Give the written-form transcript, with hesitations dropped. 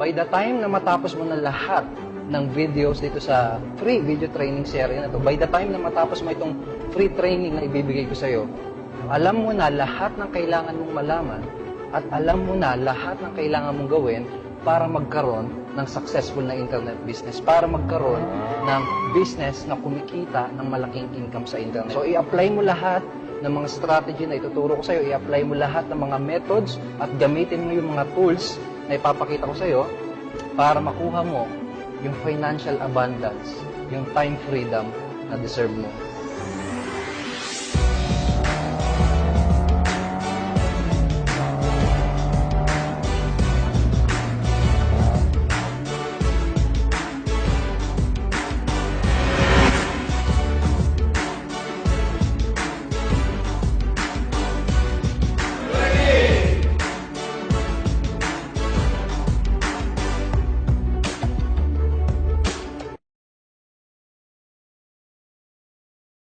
by the time na matapos mo na lahat ng videos dito sa free video training series na to, by the time na matapos mo itong free training na ibibigay ko sa'yo, alam mo na lahat ng kailangan mong malaman at alam mo na lahat ng kailangan mong gawin para magkaroon ng successful na internet business, para magkaroon ng business na kumikita ng malaking income sa internet. So, i-apply mo lahat ng mga strategy na ituturo ko sa'yo, i-apply mo lahat ng mga methods at gamitin mo yung mga tools na ipapakita ko sa'yo para makuha mo yung financial abundance, yung time freedom na deserve mo.